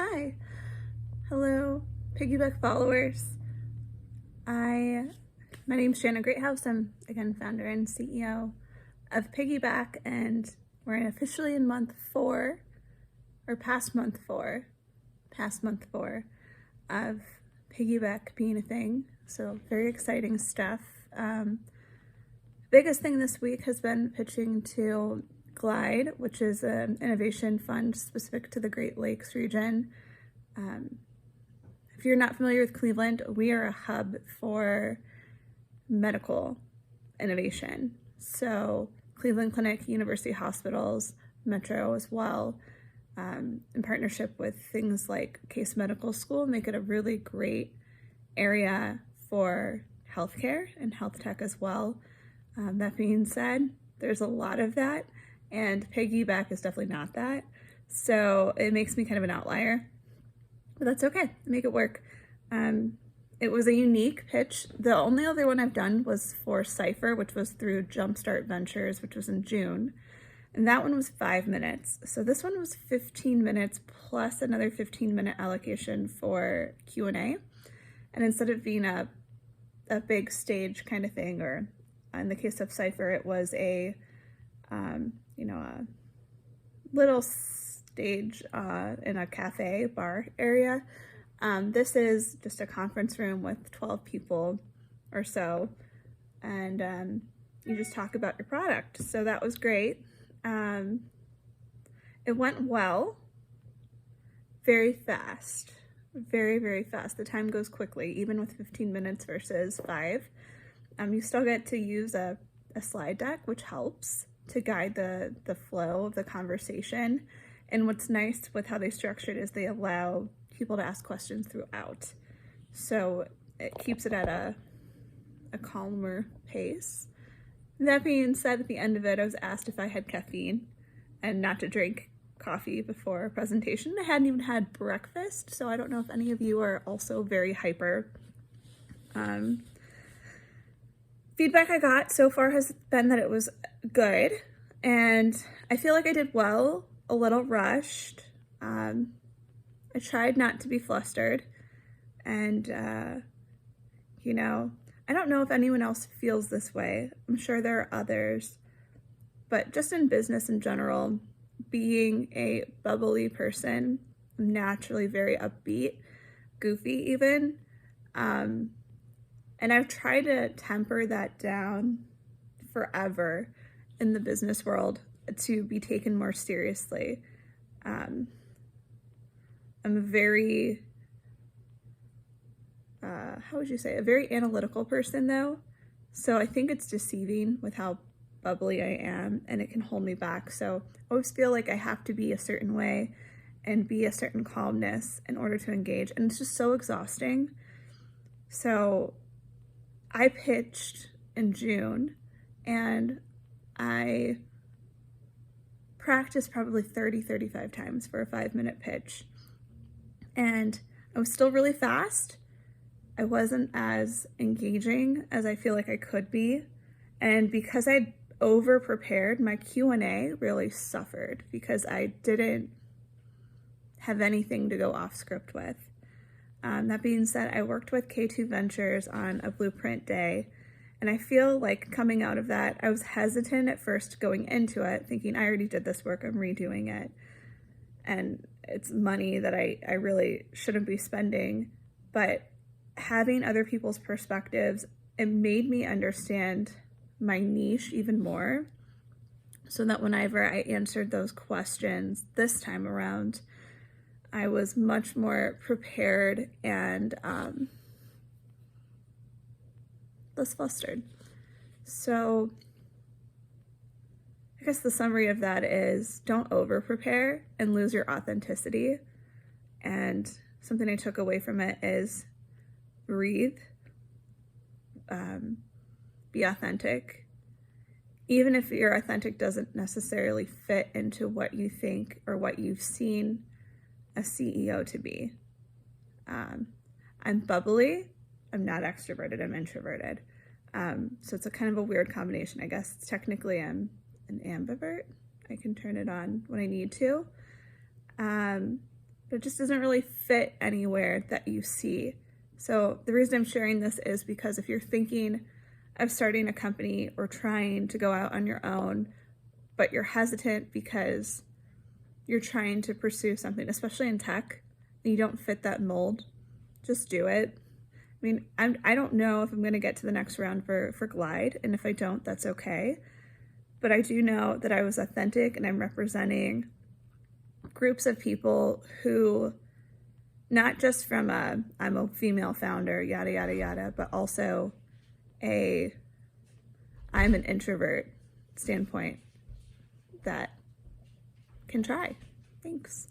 Hi, hello, Piggyback followers. My name's Shannon Greathouse. I'm again founder and CEO of Piggyback, and we're officially in month 4, or past month 4 of Piggyback being a thing. So very exciting stuff. Biggest thing this week has been pitching to Glide, which is an innovation fund specific to the Great Lakes region. If you're not familiar with Cleveland, we are a hub for medical innovation. So Cleveland Clinic, University Hospitals, Metro as well, in partnership with things like Case Medical School, make it a really great area for healthcare and health tech as well. That being said, there's a lot of that, and Piggyback is definitely not that. So it makes me kind of an outlier, but that's okay. Make it work. It was a unique pitch. The only other one I've done was for Cypher, which was through Jumpstart Ventures, which was in June. And that one was 5 minutes. So this one was 15 minutes plus another 15-minute allocation for Q&A. And instead of being a big stage kind of thing, or in the case of Cypher, it was a little stage in a cafe bar area. This is just a conference room with 12 people or so, and you just talk about your product. So that was great. It went well, very fast, very, very fast. The time goes quickly, even with 15 minutes versus 5. You still get to use a slide deck, which helps to guide the flow of the conversation. And what's nice with how they structured is they allow people to ask questions throughout. So it keeps it at a calmer pace. That being said, at the end of it, I was asked if I had caffeine and not to drink coffee before a presentation. I hadn't even had breakfast, so I don't know if any of you are also very hyper. Feedback I got so far has been that it was good, and I feel like I did well, a little rushed. I tried not to be flustered, and I don't know if anyone else feels this way. I'm sure there are others, but just in business in general, being a bubbly person, I'm naturally very upbeat, goofy even, and I've tried to temper that down forever in the business world to be taken more seriously. I'm a very, a very analytical person though. So I think it's deceiving with how bubbly I am, and it can hold me back. So I always feel like I have to be a certain way and be a certain calmness in order to engage. And it's just so exhausting. So I pitched in June, and I practiced probably 35 times for a 5-minute pitch. And I was still really fast. I wasn't as engaging as I feel like I could be. And because I over prepared, my Q&A really suffered because I didn't have anything to go off script with. That being said, I worked with K2 Ventures on a blueprint day, and I feel like coming out of that, I was hesitant at first going into it, thinking I already did this work, I'm redoing it, and it's money that I really shouldn't be spending. But having other people's perspectives, it made me understand my niche even more, so that whenever I answered those questions this time around, I was much more prepared and less flustered. So I guess the summary of that is don't over prepare and lose your authenticity. And something I took away from it is breathe, be authentic. Even if your authentic doesn't necessarily fit into what you think or what you've seen a CEO to be. I'm bubbly, I'm not extroverted, I'm introverted. So it's a kind of a weird combination. I guess technically I'm an ambivert. I can turn it on when I need to. but it just doesn't really fit anywhere that you see. So the reason I'm sharing this is because if you're thinking of starting a company or trying to go out on your own, but you're hesitant because you're trying to pursue something, especially in tech, and you don't fit that mold, just do it. I mean, I don't know if I'm going to get to the next round for Glide, and if I don't, that's okay. But I do know that I was authentic and I'm representing groups of people who, not just from I'm a female founder, yada, yada, yada, but also I'm an introvert standpoint that can try. Thanks.